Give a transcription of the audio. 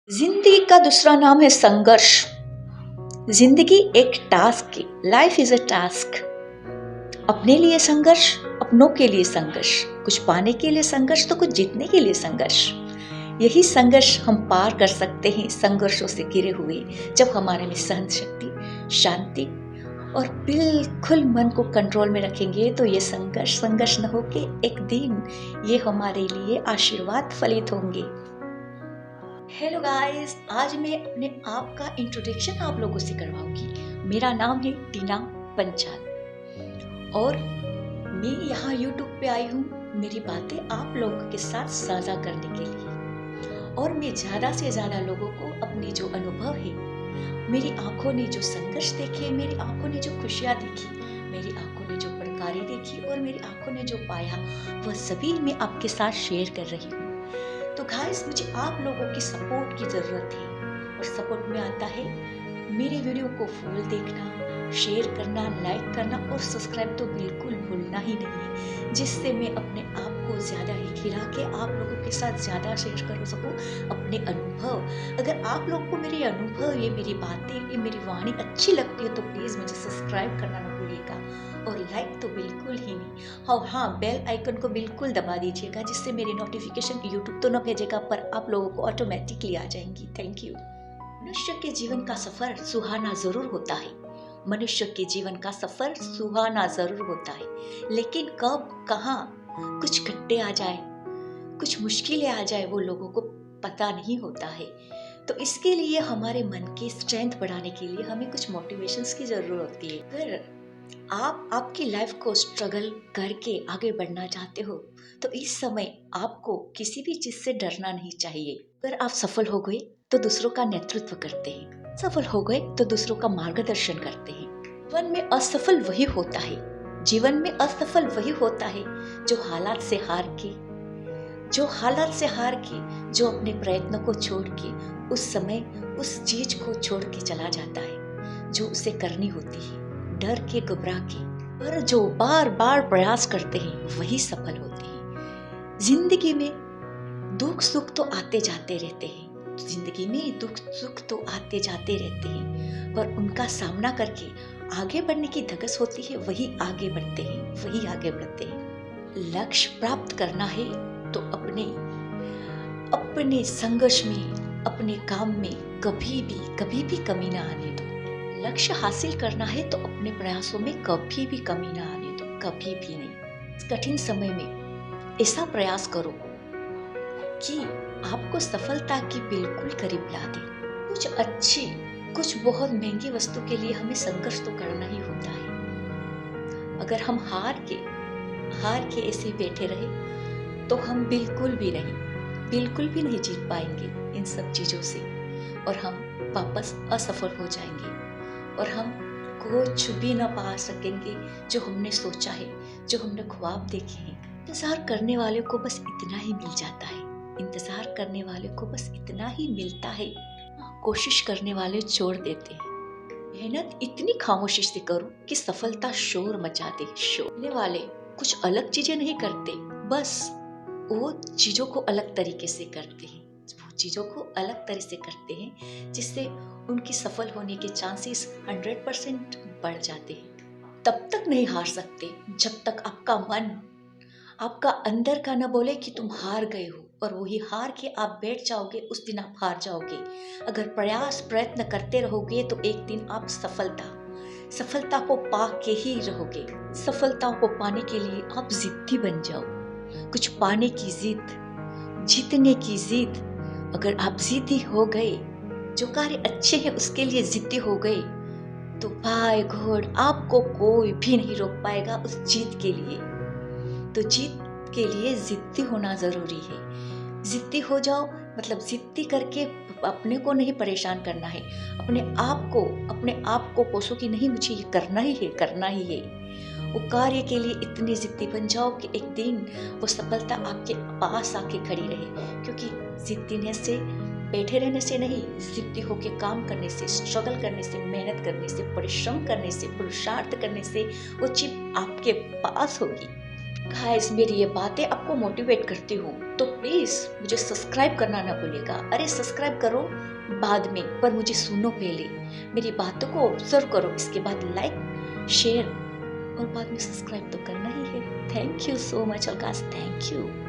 जिंदगी का दूसरा नाम है संघर्ष। जिंदगी एक टास्क है। Life is a task. अपने लिए संघर्ष, अपनों के लिए संघर्ष, कुछ पाने के लिए संघर्ष तो कुछ जीतने के लिए संघर्ष। यही संघर्ष हम पार कर सकते हैं संघर्षों से घिरे हुए, जब हमारे में सहन शक्ति, शांति और बिल्कुल मन को कंट्रोल में रखेंगे तो ये संघर्ष न होके एक दिन ये हमारे लिए आशीर्वाद फलित होंगे। हेलो गाइस, आज मैं अपने आप का इंट्रोडक्शन आप लोगों से करवाऊंगी। मेरा नाम है टीना पंचाल और मैं यहाँ यूट्यूब पे आई हूँ मेरी बातें आप लोगों के साथ साझा करने के लिए। और मैं ज़्यादा से ज़्यादा लोगों को अपने जो अनुभव है, मेरी आंखों ने जो संघर्ष देखे, मेरी आंखों ने जो खुशियाँ देखी, मेरी आंखों ने जो पड़कारें देखी और मेरी आंखों ने जो पाया, वह सभी मैं आपके साथ शेयर कर रही हूँ। तो गाइस, मुझे आप लोगों की सपोर्ट की ज़रूरत है और सपोर्ट में आता है मेरे वीडियो को फुल देखना, शेयर करना, लाइक करना और सब्सक्राइब तो बिल्कुल भूलना ही नहीं है, जिससे मैं अपने आप को ज़्यादा ही खिला के आप लोगों के साथ ज़्यादा शेयर कर सकूँ अपने अनुभव। अगर आप लोग को मेरे अनुभव, ये मेरी बातें, ये मेरी वाणी अच्छी लगती है तो प्लीज़ मुझे सब्सक्राइब करना ना भूलिएगा और लाइक तो बिल्कुल ही नहीं। और हाँ, बेल आइकन को बिल्कुल दबा दीजिएगा, जिससे मेरी नोटिफिकेशन यूट्यूब तो न भेजेगा पर आप लोगों को ऑटोमेटिकली आ जाएंगी। Thank you. मनुष्य के जीवन का सफर सुहाना जरूर होता है। मनुष्य के जीवन का सफर सुहाना जरूर होता है, लेकिन कब कहाँ कुछ खट्टे आ जाए, कुछ मुश्किलें आ जाए, वो लोगों को पता नहीं होता है। तो इसके लिए हमारे मन की स्ट्रेंथ बढ़ाने के लिए हमें कुछ मोटिवेशंस की जरूरत होती है। अगर आप आपकी लाइफ को स्ट्रगल करके आगे बढ़ना चाहते हो तो इस समय आपको किसी भी चीज से डरना नहीं चाहिए। अगर आप सफल हो गए तो दूसरों का नेतृत्व करते हैं, सफल हो गए तो दूसरों का मार्गदर्शन करते हैं। जीवन में असफल वही होता है, जीवन में असफल वही होता है जो हालात से हार के, जो अपने प्रयत्नों को छोड़ के उस समय उस चीज को छोड़ के चला जाता है जो उसे करनी होती है, डर के, घबरा के। पर जो बार बार प्रयास करते हैं वही सफल होते हैं। जिंदगी में दुख सुख तो आते जाते रहते हैं, पर उनका सामना करके आगे बढ़ने की धगस होती है, वही आगे बढ़ते हैं। लक्ष्य प्राप्त करना है तो अपने संघर्ष में, अपने काम में कभी भी कमी ना आने दो। लक्ष्य हासिल करना है तो अपने प्रयासों में कभी भी कमी ना आने दो, कभी भी नहीं। इस कठिन समय में ऐसा प्रयास करो कि आपको सफलता की बिल्कुल करीब ला दे। कुछ अच्छी, कुछ बहुत महंगी वस्तु के लिए हमें संघर्ष तो करना ही होता है। अगर हम हार के ऐसे बैठे रहे तो हम बिल्कुल भी नहीं जीत पाएंगे इन सब चीजों से, और हम वापस असफल हो जाएंगे और हम कुछ भी न पा सकेंगे जो हमने सोचा है, जो हमने ख्वाब देखे हैं। इंतजार करने वाले को बस इतना ही मिल जाता है, इंतजार करने वाले को बस इतना ही मिलता है। कोशिश करने वाले छोड़ देते हैं। मेहनत इतनी खामोशी से करो कि सफलता शोर मचा दे। शोरने वाले कुछ अलग चीजें नहीं करते, बस वो चीजों को अलग तरीके से करते हैं, जिससे उनकी सफल होने के चांसेस 100% बढ़ जाते हैं। तब तक नहीं हार सकते जब तक आपका मन, आपका अंदर का न बोले कि तुम हार गए हो, और वही हार के आप बैठ जाओगे, उस दिन आप हार जाओगे। अगर प्रयत्न करते रहोगे तो एक दिन आप सफलता को पा के ही रहोगे। सफलता को पाने के लिए आप जिद्दी बन जाओ। कुछ पाने की जिद, जीतने की जिद। अगर आप जिद्दी हो गए, जो कार्य अच्छे हैं उसके लिए जिद्दी हो गए, तो भाई घोड़ आपको कोई भी नहीं रोक पाएगा उस जीत के लिए। तो जीत के लिए जिद्दी होना जरूरी है। जिद्दी हो जाओ, मतलब जिद्दी करके अपने को नहीं परेशान करना है, अपने आप को कोसो कि नहीं, मुझे ये करना ही है। वो कार्य के लिए इतने जिद्दी बन जाओ कि एक दिन वो सफलता आपके पास आके खड़ी रहे। क्योंकि जिद्दी से, बैठे रहने से नहीं, जिद्दी होके काम करने से, स्ट्रगल करने से, मेहनत करने से, परिश्रम करने से, पुरुषार्थ करने से वो चीज आपके पास होगी। गाइस मेरी ये बातें आपको मोटिवेट करती हूँ तो प्लीज मुझे सब्सक्राइब करना ना भूलिएगा। अरे सब्सक्राइब करो बाद में, पर मुझे सुनो पहले, मेरी बातों को ऑब्जर्व करो, इसके बाद लाइक शेयर और बाद में सब्सक्राइब तो करना ही है। थैंक यू सो मच अलकाश, थैंक यू।